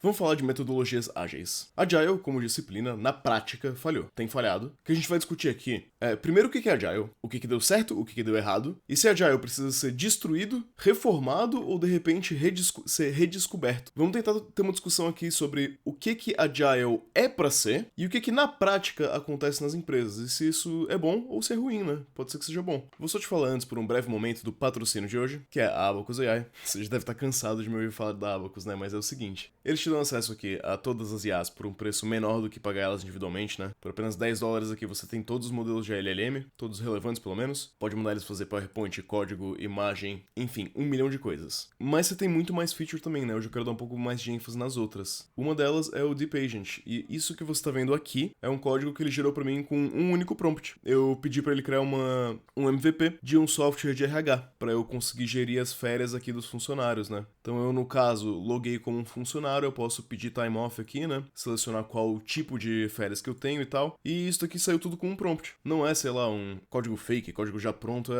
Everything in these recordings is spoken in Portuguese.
Vamos falar de metodologias ágeis. Agile, como disciplina, na prática, falhou. Tem falhado. O que a gente vai discutir aqui é, primeiro, o que é Agile, o que deu certo, o que deu errado, e se Agile precisa ser destruído, reformado ou, de repente, ser redescoberto. Vamos tentar ter uma discussão aqui sobre o que Agile é pra ser e o que na prática acontece nas empresas, e se isso é bom ou se é ruim, né? Pode ser que seja bom. Vou só te falar antes, por um breve momento, do patrocínio de hoje, que é a Abacus AI. Você já deve estar cansado de me ouvir falar da Abacus, né? Mas é o seguinte, eles te dão acesso aqui a todas as IAs por um preço menor do que pagar elas individualmente, né? Por apenas $10 aqui você tem todos os modelos de LLM, todos relevantes pelo menos. Pode mandar eles fazer PowerPoint, código, imagem, enfim, 1 milhão de coisas. Mas você tem muito mais feature também, né? Hoje eu quero dar um pouco mais de ênfase nas outras. Uma delas é o Deep Agent, e isso que você tá vendo aqui é um código que ele gerou pra mim com um único prompt. Eu pedi pra ele criar um MVP de um software de RH, pra eu conseguir gerir as férias aqui dos funcionários, né? Então eu, no caso, loguei como um funcionário, eu posso pedir time off aqui, né? Selecionar qual tipo de férias que eu tenho e tal. E isso aqui saiu tudo com um prompt. Não é, sei lá, um código fake, código já pronto,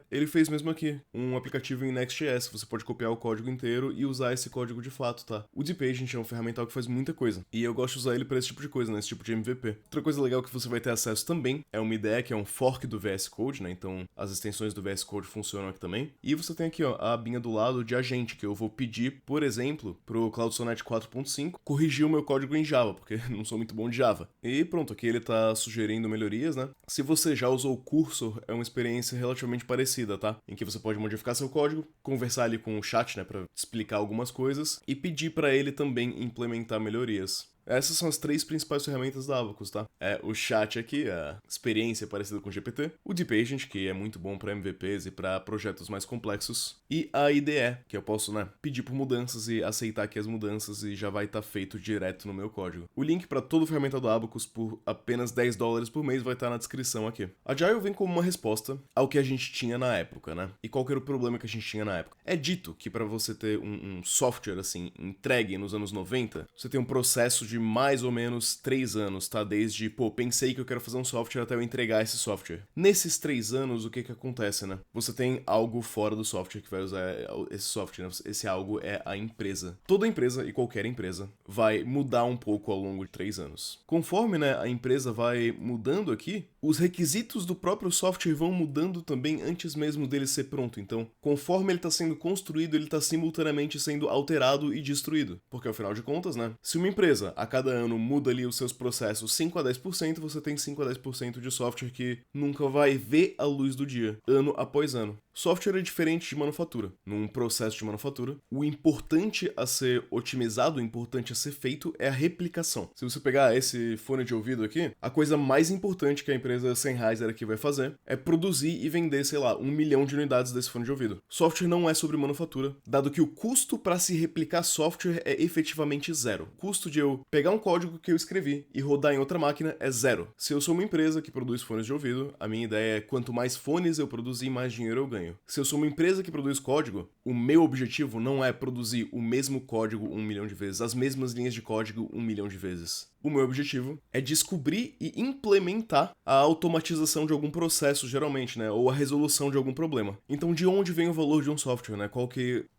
ele fez mesmo aqui. Um aplicativo em Next.js, você pode copiar o código inteiro e usar esse código de fato, tá? O Deep Agent é um ferramental que faz muita coisa. E eu gosto de usar ele pra esse tipo de coisa, né? Esse tipo de MVP. Outra coisa legal que você vai ter acesso também é uma IDE, que é um fork do VS Code, né? Então as extensões do VS Code funcionam aqui também. E você tem aqui, ó, a abinha do lado de agente, que eu vou pedir, por exemplo, pro Cloud Sonnet 4.5 corrigir o meu código em Java, porque não sou muito bom de Java. E pronto, aqui ele tá sugerindo melhorias, né? Se você já usou o Cursor, é uma experiência relativamente parecida, tá? Em que você pode modificar seu código, conversar ali com o chat, né, pra explicar algumas coisas e pedir pra ele também implementar melhorias. Essas são as 3 principais ferramentas da Abacus, tá? É o chat aqui, a experiência parecida com o GPT, o Deep Agent, que é muito bom para MVPs e para projetos mais complexos, e a IDE, que eu posso, né, pedir por mudanças e aceitar aqui as mudanças e já vai estar feito direto no meu código. O link para toda a ferramenta da Abacus por apenas $10 por mês vai estar na descrição aqui. A Agile vem como uma resposta ao que a gente tinha na época, né? E qual que era o problema que a gente tinha na época? É dito que para você ter um software, assim, entregue nos anos 90, você tem um processo de mais ou menos 3 anos, tá? Desde, pensei que eu quero fazer um software até eu entregar esse software. Nesses 3 anos, o que acontece, né? Você tem algo fora do software que vai usar esse software, né? Esse algo é a empresa. Toda empresa e qualquer empresa vai mudar um pouco ao longo de 3 anos. Conforme, né, a empresa vai mudando aqui, os requisitos do próprio software vão mudando também antes mesmo dele ser pronto. Então, conforme ele está sendo construído, ele está simultaneamente sendo alterado e destruído. Porque, afinal de contas, né, se uma empresa a cada ano muda ali os seus processos 5 a 10%, você tem 5 a 10% de software que nunca vai ver a luz do dia, ano após ano. Software é diferente de manufatura. Num processo de manufatura, o importante a ser otimizado, o importante a ser feito é a replicação. Se você pegar esse fone de ouvido aqui, a coisa mais importante que a empresa Sennheiser aqui vai fazer é produzir e vender, sei lá, 1 milhão de unidades desse fone de ouvido. Software não é sobre manufatura, dado que o custo para se replicar software é efetivamente zero. O custo de eu pegar um código que eu escrevi e rodar em outra máquina é zero. Se eu sou uma empresa que produz fones de ouvido, a minha ideia é quanto mais fones eu produzir, mais dinheiro eu ganho. Se eu sou uma empresa que produz código, o meu objetivo não é produzir o mesmo código 1 milhão de vezes, as mesmas linhas de código 1 milhão de vezes. O meu objetivo é descobrir e implementar a automatização de algum processo, geralmente, né? Ou a resolução de algum problema. Então, de onde vem o valor de um software, né?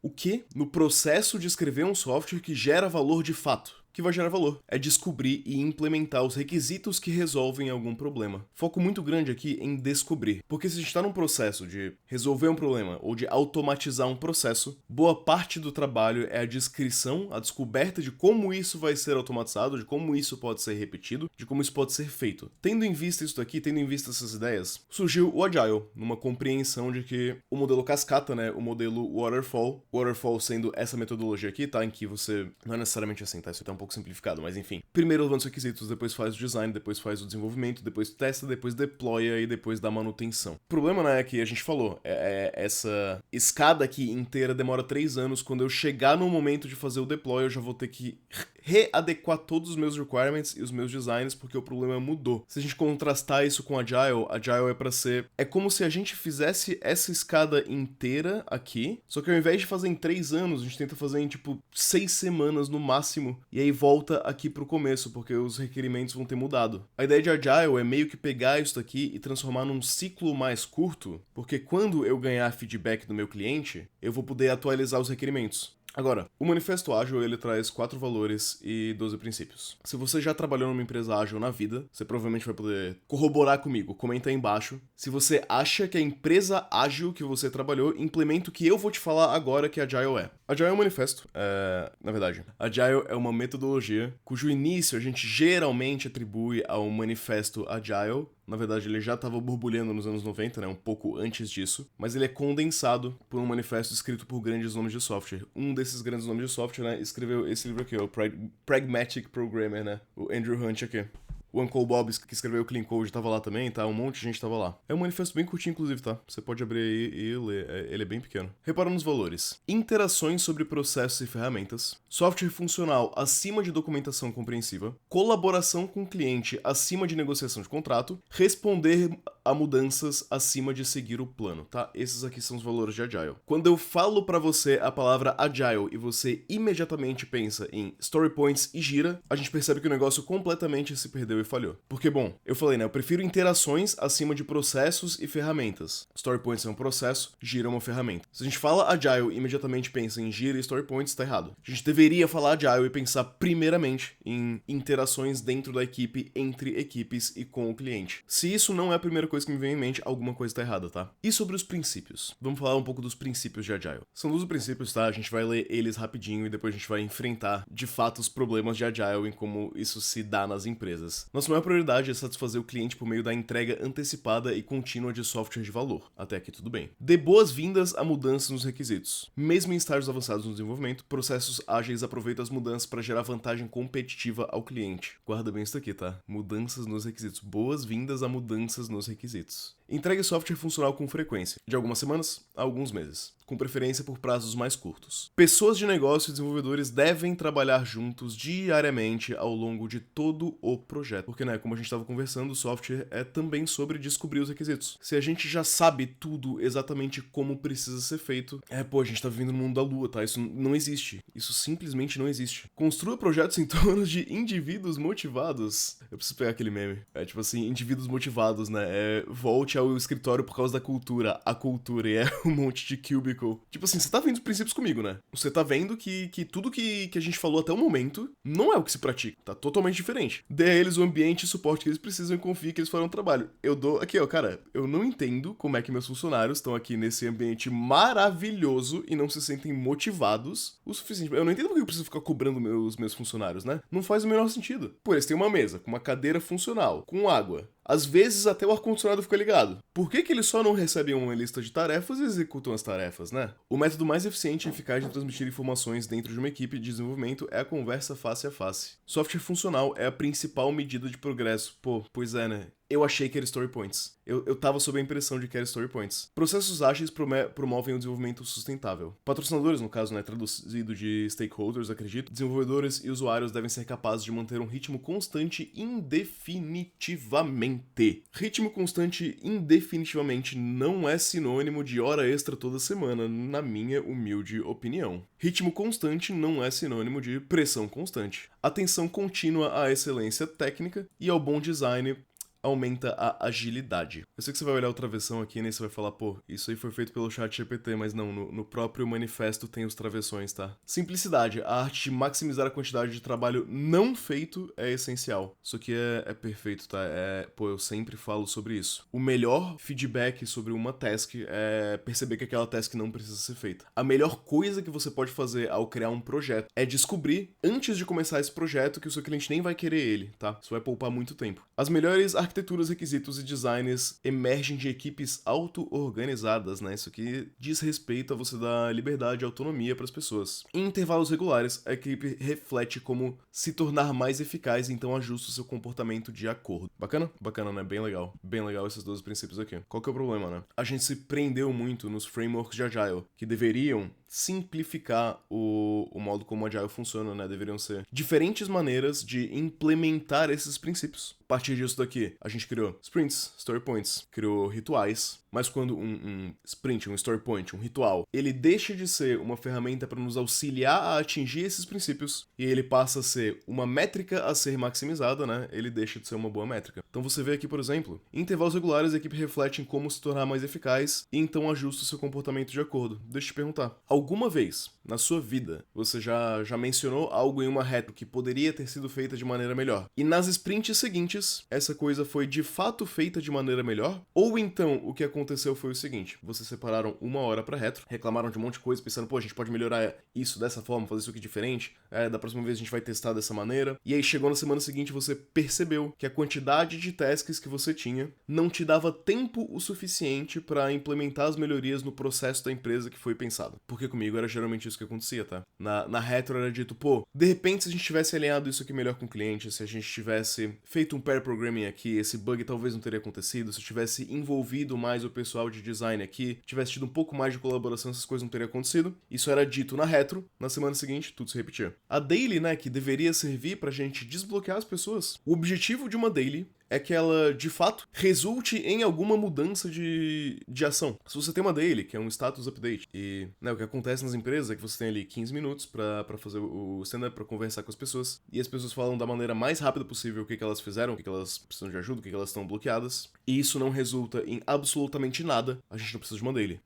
O que no processo de escrever um software que gera valor de fato? Que vai gerar valor. É descobrir e implementar os requisitos que resolvem algum problema. Foco muito grande aqui em descobrir. Porque se a gente está num processo de resolver um problema ou de automatizar um processo, boa parte do trabalho é a descrição, a descoberta de como isso vai ser automatizado, de como isso pode ser repetido, de como isso pode ser feito. Tendo em vista isso daqui, tendo em vista essas ideias, surgiu o Agile, numa compreensão de que o modelo cascata, né, o modelo Waterfall sendo essa metodologia aqui, tá, em que você, não é necessariamente assim, tá, isso tá um pouco simplificado, mas enfim. Primeiro levanta os requisitos, depois faz o design, depois faz o desenvolvimento, depois testa, depois deploya e depois dá manutenção. O problema, né, é que a gente falou, essa escada aqui inteira demora 3 anos, quando eu chegar no momento de fazer o deploy, eu já vou ter que readequar todos os meus requirements e os meus designs, porque o problema mudou. Se a gente contrastar isso com Agile é pra ser... É como se a gente fizesse essa escada inteira aqui, só que ao invés de fazer em 3 anos, a gente tenta fazer em, 6 semanas no máximo, e aí volta aqui pro começo, porque os requerimentos vão ter mudado. A ideia de Agile é meio que pegar isso daqui e transformar num ciclo mais curto, porque quando eu ganhar feedback do meu cliente, eu vou poder atualizar os requerimentos. Agora, o Manifesto Ágil, ele traz 4 valores e 12 princípios. Se você já trabalhou numa empresa ágil na vida, você provavelmente vai poder corroborar comigo. Comenta aí embaixo se você acha que a empresa ágil que você trabalhou implementa o que eu vou te falar agora que Agile é. Agile é um manifesto. Na verdade, Agile é uma metodologia cujo início a gente geralmente atribui ao Manifesto Agile. Na verdade, ele já estava borbulhando nos anos 90, né? Um pouco antes disso. Mas ele é condensado por um manifesto escrito por grandes nomes de software. Um desses grandes nomes de software, né? Escreveu esse livro aqui, o Pragmatic Programmer, né? O Andrew Hunt aqui. O Uncle Bob, que escreveu o Clean Code, tava lá também, tá? Um monte de gente tava lá. É um manifesto bem curtinho, inclusive, tá? Você pode abrir aí e ler. Ele é bem pequeno. Repara nos valores. Interações sobre processos e ferramentas. Software funcional acima de documentação compreensiva. Colaboração com o cliente acima de negociação de contrato. Responder a mudanças acima de seguir o plano, tá? Esses aqui são os valores de Agile. Quando eu falo pra você a palavra Agile e você imediatamente pensa em story points e gira, a gente percebe que o negócio completamente se perdeu e falhou. Porque, bom, eu falei, né? Eu prefiro interações acima de processos e ferramentas. Story points é um processo, gira é uma ferramenta. Se a gente fala Agile e imediatamente pensa em gira e story points, tá errado. A gente deveria falar Agile e pensar primeiramente em interações dentro da equipe, entre equipes e com o cliente. Se isso não é a primeira coisa que me vem em mente, alguma coisa tá errada, tá? E sobre os princípios? Vamos falar um pouco dos princípios de Agile. São 12 princípios, tá? A gente vai ler eles rapidinho e depois a gente vai enfrentar, de fato, os problemas de Agile e como isso se dá nas empresas. Nossa maior prioridade é satisfazer o cliente por meio da entrega antecipada e contínua de software de valor. Até aqui tudo bem. Dê boas-vindas a mudanças nos requisitos. Mesmo em estágios avançados no desenvolvimento, processos ágeis aproveitam as mudanças para gerar vantagem competitiva ao cliente. Guarda bem isso aqui, tá? Mudanças nos requisitos. Boas-vindas a mudanças nos requisitos. Entregue software funcional com frequência, de algumas semanas a alguns meses, com preferência por prazos mais curtos. Pessoas de negócio e desenvolvedores devem trabalhar juntos diariamente ao longo de todo o projeto. Porque, né, como a gente estava conversando, o software é também sobre descobrir os requisitos. Se a gente já sabe tudo exatamente como precisa ser feito, a gente tá vivendo no mundo da lua, tá? Isso não existe. Isso simplesmente não existe. Construa projetos em torno de indivíduos motivados. Eu preciso pegar aquele meme. É tipo assim, indivíduos motivados, né? Volte ao escritório por causa da cultura. A cultura é um monte de cubicle. Tipo assim, você tá vendo os princípios comigo, né? Você tá vendo que tudo que a gente falou até o momento não é o que se pratica. Tá totalmente diferente. Dê a eles o ambiente e suporte que eles precisam e confie que eles farão o trabalho. Eu dou... Aqui, ó, cara, eu não entendo como é que meus funcionários estão aqui nesse ambiente maravilhoso e não se sentem motivados o suficiente. Eu não entendo porque eu preciso ficar cobrando meus funcionários, né? Não faz o menor sentido. Pô, eles têm uma mesa com uma cadeira funcional, com água. Às vezes até o ar-condicionado fica ligado. Por que eles só não recebem uma lista de tarefas e executam as tarefas, né? O método mais eficiente e eficaz de transmitir informações dentro de uma equipe de desenvolvimento é a conversa face a face. Software funcional é a principal medida de progresso. Pô, pois é, né? Eu achei que era story points. Eu tava sob a impressão de que era story points. Processos ágeis promovem o desenvolvimento sustentável. Patrocinadores, no caso, né, traduzido de stakeholders, acredito, desenvolvedores e usuários devem ser capazes de manter um ritmo constante indefinitivamente. Ritmo constante indefinitivamente não é sinônimo de hora extra toda semana, na minha humilde opinião. Ritmo constante não é sinônimo de pressão constante. Atenção contínua à excelência técnica e ao bom design aumenta a agilidade. Eu sei que você vai olhar outra versão aqui, né, você vai falar, pô, isso aí foi feito pelo ChatGPT, mas não, no próprio manifesto tem os travessões, tá? Simplicidade, a arte de maximizar a quantidade de trabalho não feito é essencial. Isso aqui é perfeito, tá? Eu sempre falo sobre isso. O melhor feedback sobre uma task é perceber que aquela task não precisa ser feita. A melhor coisa que você pode fazer ao criar um projeto é descobrir, antes de começar esse projeto, que o seu cliente nem vai querer ele, tá? Isso vai poupar muito tempo. As melhores arquiteturas, requisitos e designs emergem de equipes auto-organizadas, né? Isso aqui diz respeito a você dar liberdade e autonomia para as pessoas. Em intervalos regulares, a equipe reflete como se tornar mais eficaz e então ajusta o seu comportamento de acordo. Bacana? Bacana, né? Bem legal. Bem legal esses 12 princípios aqui. Qual que é o problema, né? A gente se prendeu muito nos frameworks de Agile, que deveriam simplificar o modo como o Agile funciona, né? Deveriam ser diferentes maneiras de implementar esses princípios. A partir disso daqui, a gente criou sprints, story points, criou rituais, mas quando um sprint, um story point, um ritual, ele deixa de ser uma ferramenta para nos auxiliar a atingir esses princípios e ele passa a ser uma métrica a ser maximizada, né? Ele deixa de ser uma boa métrica. Então você vê aqui, por exemplo, em intervalos regulares a equipe reflete em como se tornar mais eficaz e então ajusta o seu comportamento de acordo. Deixa eu te perguntar, alguma vez na sua vida você já mencionou algo em uma retro que poderia ter sido feita de maneira melhor, e nas sprints seguintes essa coisa foi de fato feita de maneira melhor? Ou então o que aconteceu foi o seguinte: vocês separaram uma hora pra retro, reclamaram de um monte de coisa, pensando, pô, a gente pode melhorar isso dessa forma, fazer isso aqui diferente, da próxima vez a gente vai testar dessa maneira, e aí chegou na semana seguinte você percebeu que a quantidade de tasks que você tinha não te dava tempo o suficiente pra implementar as melhorias no processo da empresa que foi pensado. Porque comigo era geralmente isso que acontecia, tá? Na retro era dito, pô, de repente se a gente tivesse alinhado isso aqui melhor com o cliente, se a gente tivesse feito um pair programming aqui, esse bug talvez não teria acontecido, se eu tivesse envolvido mais o pessoal de design aqui, tivesse tido um pouco mais de colaboração, essas coisas não teriam acontecido. Isso era dito na retro, na semana seguinte tudo se repetia. A daily, né, que deveria servir pra gente desbloquear as pessoas. O objetivo de uma daily é que ela, de fato, resulte em alguma mudança de ação. Se você tem uma daily, que é um status update, e o que acontece nas empresas é que você tem ali 15 minutos pra fazer o stand-up, pra conversar com as pessoas, e as pessoas falam da maneira mais rápida possível o que elas fizeram, o que elas precisam de ajuda, o que elas estão bloqueadas, e isso não resulta em absolutamente nada, a gente não precisa de uma daily.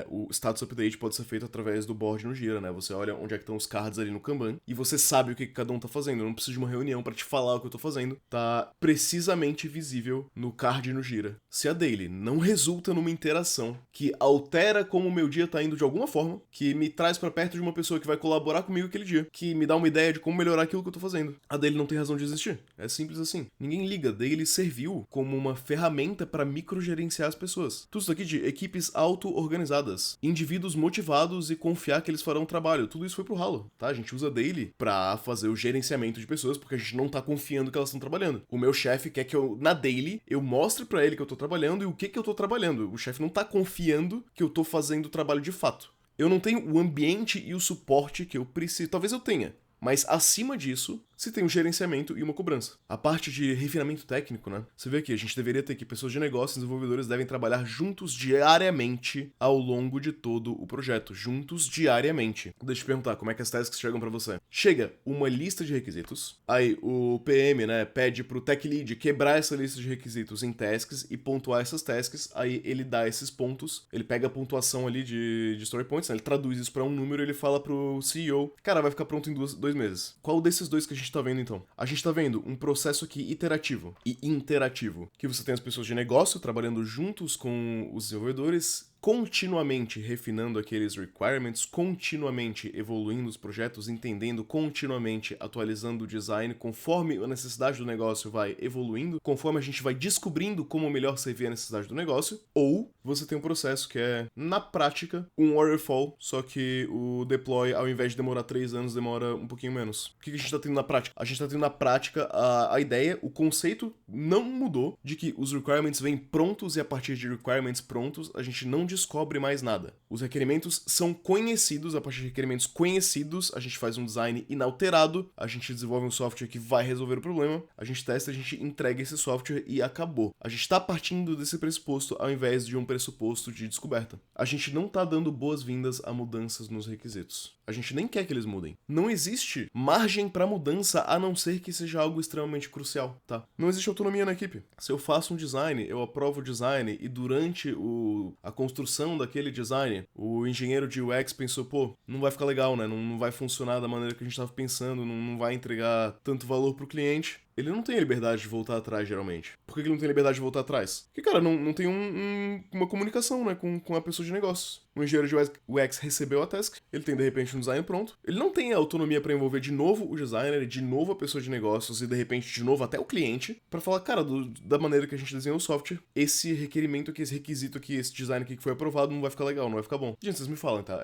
O status update pode ser feito através do board no Jira, né? Você olha onde é que estão os cards ali no Kanban, e você sabe o que cada um tá fazendo. Eu não preciso de uma reunião pra te falar o que eu tô fazendo. Tá precisamente visível no card no Jira. Se a daily não resulta numa interação que altera como o meu dia tá indo de alguma forma, que me traz pra perto de uma pessoa que vai colaborar comigo aquele dia, que me dá uma ideia de como melhorar aquilo que eu tô fazendo, a daily não tem razão de existir. É simples assim. Ninguém liga. A daily serviu como uma ferramenta pra microgerenciar as pessoas. Tudo isso aqui de equipes auto-organizadas, indivíduos motivados e confiar que eles farão o trabalho. Tudo isso foi pro ralo, tá? A gente usa a daily pra fazer o gerenciamento de pessoas porque a gente não tá confiando que elas estão trabalhando. O meu chefe quer que eu, na daily, eu mostre pra ele que eu tô trabalhando e o que eu tô trabalhando. O chefe não tá confiando que eu tô fazendo o trabalho de fato. Eu não tenho o ambiente e o suporte que eu preciso. Talvez eu tenha, mas acima disso, se tem um gerenciamento e uma cobrança. A parte de refinamento técnico, né? Você vê aqui, a gente deveria ter que pessoas de negócio e desenvolvedores devem trabalhar juntos diariamente ao longo de todo o projeto. Juntos diariamente. Deixa eu te perguntar, como é que as tasks chegam pra você? Chega uma lista de requisitos, aí o PM, né, pede pro tech lead quebrar essa lista de requisitos em tasks e pontuar essas tasks, aí ele dá esses pontos, ele pega a pontuação ali de story points, né, ele traduz isso pra um número e ele fala pro CEO, cara, vai ficar pronto em 2 meses. Qual desses dois que a gente tá vendo então? A gente tá vendo um processo aqui iterativo e interativo, que você tem as pessoas de negócio trabalhando juntos com os desenvolvedores, continuamente refinando aqueles requirements, continuamente evoluindo os projetos, entendendo, continuamente atualizando o design, conforme a necessidade do negócio vai evoluindo, conforme a gente vai descobrindo como melhor servir a necessidade do negócio, ou você tem um processo que é, na prática, um waterfall, só que o deploy, ao invés de demorar 3 anos, demora um pouquinho menos. O que a gente tá tendo na prática? A gente tá tendo na prática a ideia, o conceito não mudou, de que os requirements vêm prontos e a partir de requirements prontos, a gente não descobre mais nada. Os requerimentos são conhecidos, a partir de requerimentos conhecidos, a gente faz um design inalterado, a gente desenvolve um software que vai resolver o problema, a gente testa, a gente entrega esse software e acabou. A gente está partindo desse pressuposto ao invés de um pressuposto de descoberta. A gente não está dando boas-vindas a mudanças nos requisitos. A gente nem quer que eles mudem. Não existe margem para mudança a não ser que seja algo extremamente crucial, tá? Não existe autonomia na equipe. Se eu faço um design, eu aprovo o design e durante a construção daquele design, o engenheiro de UX pensou, pô, não vai ficar legal, né? Não vai funcionar da maneira que a gente estava pensando, não vai entregar tanto valor pro cliente. Ele não tem a liberdade de voltar atrás, geralmente. Por que ele não tem liberdade de voltar atrás? Porque, cara, não tem uma comunicação, né, com a pessoa de negócios. O engenheiro de UX recebeu a task, ele tem, de repente, um design pronto. Ele não tem a autonomia pra envolver de novo o designer, de novo a pessoa de negócios e, de repente, de novo até o cliente, pra falar, cara, da maneira que a gente desenhou o software, esse requerimento aqui, esse requisito aqui, esse design aqui que foi aprovado não vai ficar legal, não vai ficar bom. Gente, vocês me falam, tá?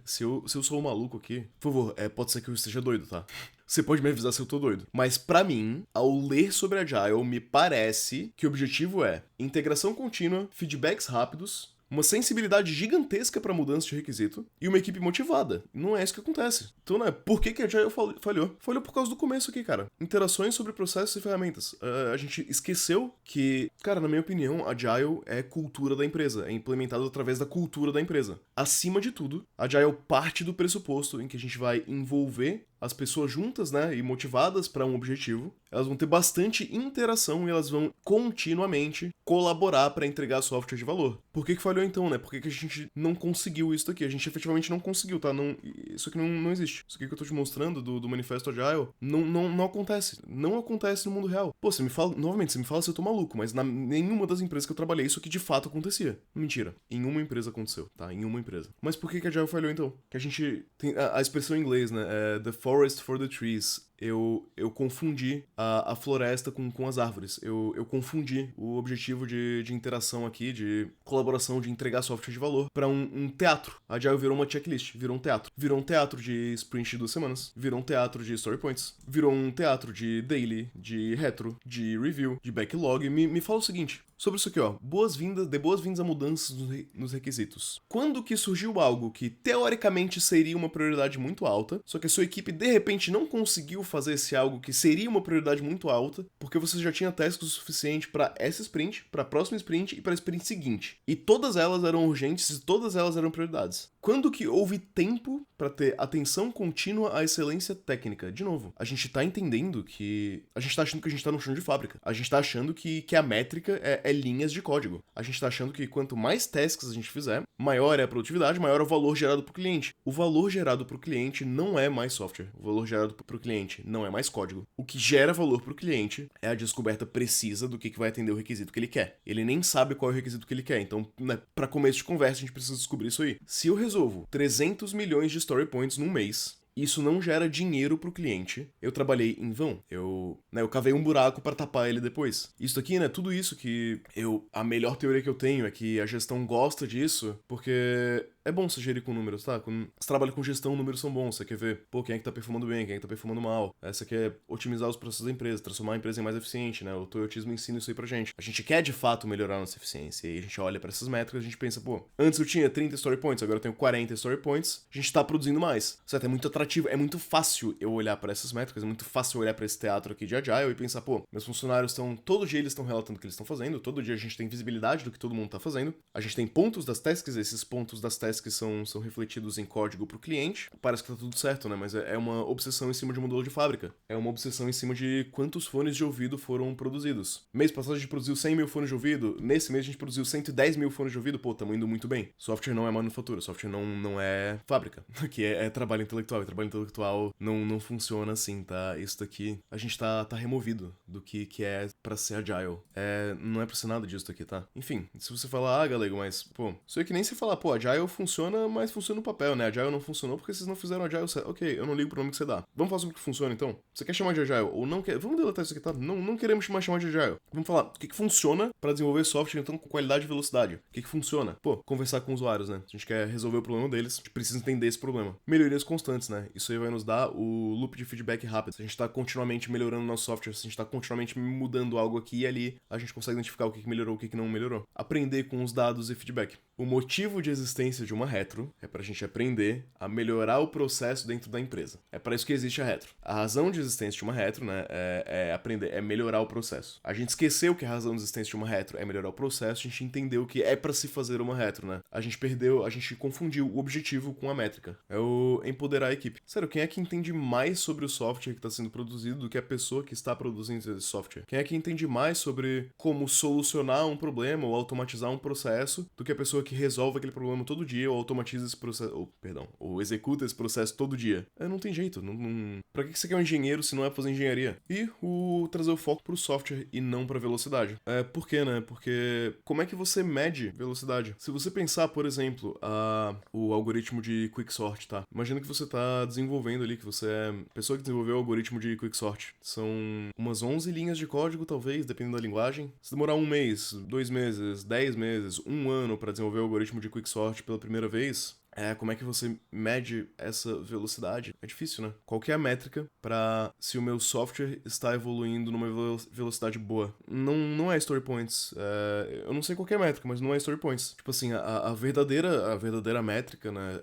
Se eu sou um maluco aqui, por favor, pode ser que eu esteja doido, tá? Você pode me avisar se eu tô doido. Mas pra mim, ao ler sobre Agile, me parece que o objetivo é integração contínua, feedbacks rápidos, uma sensibilidade gigantesca pra mudança de requisito e uma equipe motivada. Não é isso que acontece. Então, né, por que a Agile falhou? Falhou por causa do começo aqui, cara. Interações sobre processos e ferramentas. A gente esqueceu que, cara, na minha opinião, Agile é cultura da empresa. É implementado através da cultura da empresa. Acima de tudo, Agile parte do pressuposto em que a gente vai envolver as pessoas juntas, né, e motivadas para um objetivo, elas vão ter bastante interação e elas vão continuamente colaborar para entregar software de valor. Por que falhou então, né? Por que a gente não conseguiu isso aqui? A gente efetivamente não conseguiu, tá? Isso aqui não existe. Isso aqui que eu tô te mostrando do Manifesto Agile não acontece. Não acontece no mundo real. Pô, você me fala, novamente, você me fala se eu tô maluco, mas nenhuma das empresas que eu trabalhei isso aqui de fato acontecia. Mentira. Em uma empresa aconteceu, tá? Em uma empresa. Mas por que a Agile falhou então? Que a gente tem a expressão em inglês, né? É the forest for the trees. Eu confundi a floresta com as árvores. Eu confundi o objetivo de interação aqui, de colaboração, de entregar software de valor para um teatro. A Agile virou uma checklist, virou um teatro. Virou um teatro de sprint de 2 semanas, virou um teatro de story points, virou um teatro de daily, de retro, de review, de backlog. Me fala o seguinte, sobre isso aqui, ó. Dê boas-vindas a mudanças nos requisitos. Quando que surgiu algo que teoricamente seria uma prioridade muito alta, só que a sua equipe de repente não conseguiu fazer esse algo que seria uma prioridade muito alta, porque você já tinha tasks o suficiente para essa sprint, para a próxima sprint e para a sprint seguinte. E todas elas eram urgentes e todas elas eram prioridades. Quando que houve tempo para ter atenção contínua à excelência técnica? De novo, a gente tá entendendo que... A gente tá achando que a gente tá no chão de fábrica. A gente tá achando que a métrica é linhas de código. A gente tá achando que quanto mais tasks a gente fizer, maior é a produtividade, maior é o valor gerado pro cliente. O valor gerado pro cliente não é mais software. O valor gerado pro cliente não é mais código. O que gera valor pro cliente é a descoberta precisa do que vai atender o requisito que ele quer. Ele nem sabe qual é o requisito que ele quer. Então, né, para começo de conversa, a gente precisa descobrir isso aí. Se eu resolvo 300 milhões de story points num mês, isso não gera dinheiro pro cliente, eu trabalhei em vão. Eu cavei um buraco para tapar ele depois. Isso aqui, né, tudo isso que a melhor teoria que eu tenho é que a gestão gosta disso, porque é bom você gerir com números, tá? Quando você trabalha com gestão, números são bons. Você quer ver, pô, quem é que tá performando bem, quem é que tá performando mal. Você quer otimizar os processos da empresa, transformar a empresa em mais eficiente, né? O Toyotismo ensina isso aí pra gente. A gente quer, de fato, melhorar a nossa eficiência. E aí a gente olha pra essas métricas e a gente pensa, pô, antes eu tinha 30 story points, agora eu tenho 40 story points. A gente tá produzindo mais. Certo? É muito atrativo, é muito fácil eu olhar pra essas métricas, é muito fácil eu olhar pra esse teatro aqui de Agile e pensar, pô, meus funcionários todo dia eles estão relatando o que eles estão fazendo, todo dia a gente tem visibilidade do que todo mundo tá fazendo. A gente tem pontos das tasks, esses pontos das tasks são refletidos em código pro cliente. Parece que tá tudo certo, né? Mas é uma obsessão em cima de modelo de fábrica. É uma obsessão em cima de quantos fones de ouvido foram produzidos. Mês passado a gente produziu 100 mil fones de ouvido, nesse mês a gente produziu 110 mil fones de ouvido, pô, tamo indo muito bem. Software não é manufatura, software não é fábrica. Aqui é trabalho intelectual, e trabalho intelectual não funciona assim, tá? Isso daqui, a gente tá removido do que é pra ser agile. Não é pra ser nada disso daqui, tá? Enfim, se você falar, galego, mas, pô, isso é que nem se falar, pô, agile funciona, mas funciona no papel, né? Agile não funcionou porque vocês não fizeram Agile certo. Ok, eu não ligo pro nome que você dá. Vamos falar sobre o que funciona, então? Você quer chamar de Agile ou não quer? Vamos deletar isso aqui, tá? Não queremos chamar de Agile. Vamos falar o que funciona pra desenvolver software, então, com qualidade e velocidade. O que funciona? Pô, conversar com usuários, né? Se a gente quer resolver o problema deles, a gente precisa entender esse problema. Melhorias constantes, né? Isso aí vai nos dar o loop de feedback rápido. Se a gente tá continuamente melhorando nosso software, se a gente tá continuamente mudando algo aqui e ali, a gente consegue identificar o que melhorou, o que não melhorou. Aprender com os dados e feedback. O motivo de existência de uma retro é pra gente aprender a melhorar o processo dentro da empresa. É para isso que existe a retro. A razão de existência de uma retro, né, é melhorar o processo. A gente esqueceu que a razão de existência de uma retro é melhorar o processo, a gente entendeu que é para se fazer uma retro, né? A gente confundiu o objetivo com a métrica. É o empoderar a equipe. Sério, quem é que entende mais sobre o software que está sendo produzido do que a pessoa que está produzindo esse software? Quem é que entende mais sobre como solucionar um problema ou automatizar um processo do que a pessoa que resolve aquele problema todo dia ou automatiza esse processo, ou executa esse processo todo dia? Não tem jeito. Pra que você quer um engenheiro se não é fazer engenharia? E trazer o foco pro software e não pra velocidade. Por quê, né? Porque como é que você mede velocidade? Se você pensar, por exemplo, o algoritmo de quicksort, tá? Imagina que você tá desenvolvendo ali, que você é a pessoa que desenvolveu o algoritmo de quicksort. São umas 11 linhas de código, talvez, dependendo da linguagem. Se demorar 1 mês, 2 meses, 10 meses, 1 ano pra desenvolver o algoritmo de quicksort pela primeira vez, como é que você mede essa velocidade? É difícil, né? Qual que é a métrica para se o meu software está evoluindo numa velocidade boa? Não é story points. Eu não sei qual que é a métrica, mas não é story points. Tipo assim, a verdadeira métrica, né?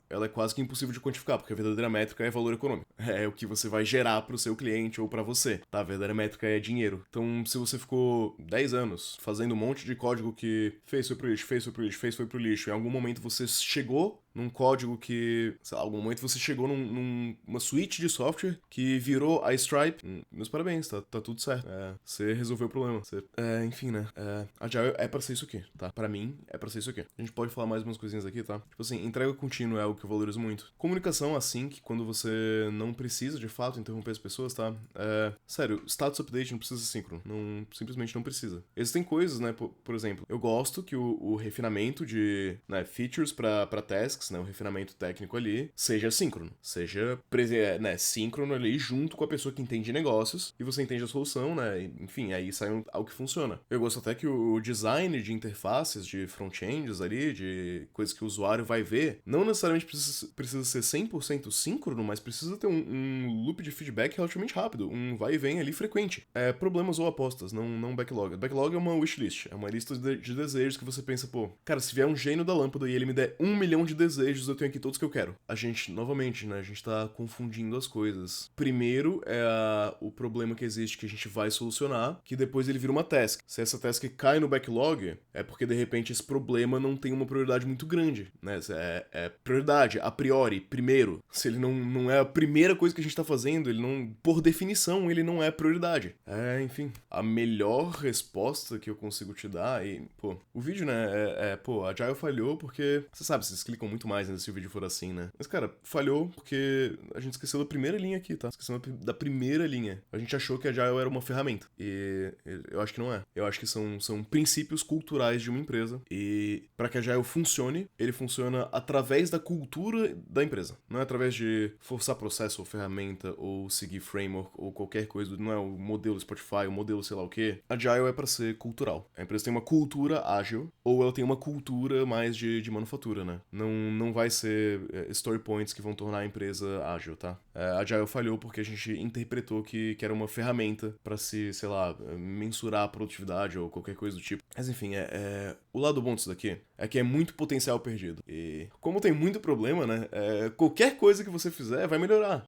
Ela é quase que impossível de quantificar, porque a verdadeira métrica é valor econômico. É o que você vai gerar pro seu cliente ou para você, tá? A verdadeira métrica é dinheiro. Então, se você ficou 10 anos fazendo um monte de código que fez, foi pro lixo, foi pro lixo, em algum momento você chegou num código que, sei lá, algum momento você chegou numa suite de software que virou a Stripe. Meus parabéns, tá tudo certo. Você resolveu o problema. Enfim, né? Agile é pra ser isso aqui, tá? Pra mim, é pra ser isso aqui. A gente pode falar mais umas coisinhas aqui, tá? Tipo assim, entrega contínua é algo que eu valorizo muito. Comunicação assim, que quando você não precisa, de fato, interromper as pessoas, tá? Sério, status update não precisa ser síncrono. Simplesmente não precisa. Existem coisas, né? Por exemplo, eu gosto que o refinamento de features pra tasks, né? O refinamento técnico ali, seja síncrono. Seja síncrono ali junto com a pessoa que entende negócios e você entende a solução, né? Enfim, aí sai algo que funciona. Eu gosto até que o design de interfaces, de front-ends ali, de coisas que o usuário vai ver, não necessariamente precisa ser 100% síncrono, mas precisa ter um loop de feedback relativamente rápido, um vai e vem ali frequente. Problemas ou apostas, não backlog. Backlog é uma wishlist, é uma lista de desejos que você pensa, pô, cara, se vier um gênio da lâmpada e ele me der 1 milhão de desejos, eu tenho aqui todos que eu quero. A gente, novamente, né, a gente tá confundindo as coisas. Primeiro o problema que existe que a gente vai solucionar, que depois ele vira uma task. Se essa task cai no backlog, é porque de repente esse problema não tem uma prioridade muito grande, né? É prioridade, a priori, primeiro. Se ele não é a primeira coisa que a gente tá fazendo, ele não, por definição, ele não é prioridade. Enfim, a melhor resposta que eu consigo te dar, e, pô, o vídeo, né, a Agile falhou porque, você sabe, vocês clicam muito mais, né, se o vídeo for assim, né? Mas, cara, falhou porque a gente esqueceu da primeira linha aqui, tá? Esqueceu da primeira linha. A gente achou que a Agile era uma ferramenta. E eu acho que não é. Eu acho que são princípios culturais de uma empresa. E para que a Agile funcione, ele funciona através da cultura da empresa. Não é através de forçar processo ou ferramenta ou seguir framework ou qualquer coisa. Não é o modelo Spotify, o modelo sei lá o quê. Agile é para ser cultural. A empresa tem uma cultura ágil ou ela tem uma cultura mais de manufatura, né? Não vai ser story points que vão tornar a empresa ágil, tá? A Agile falhou porque a gente interpretou que era uma ferramenta para se, sei lá, mensurar a produtividade ou qualquer coisa do tipo. Mas enfim, o lado bom disso daqui é que é muito potencial perdido. E como tem muito problema, né? Qualquer coisa que você fizer vai melhorar.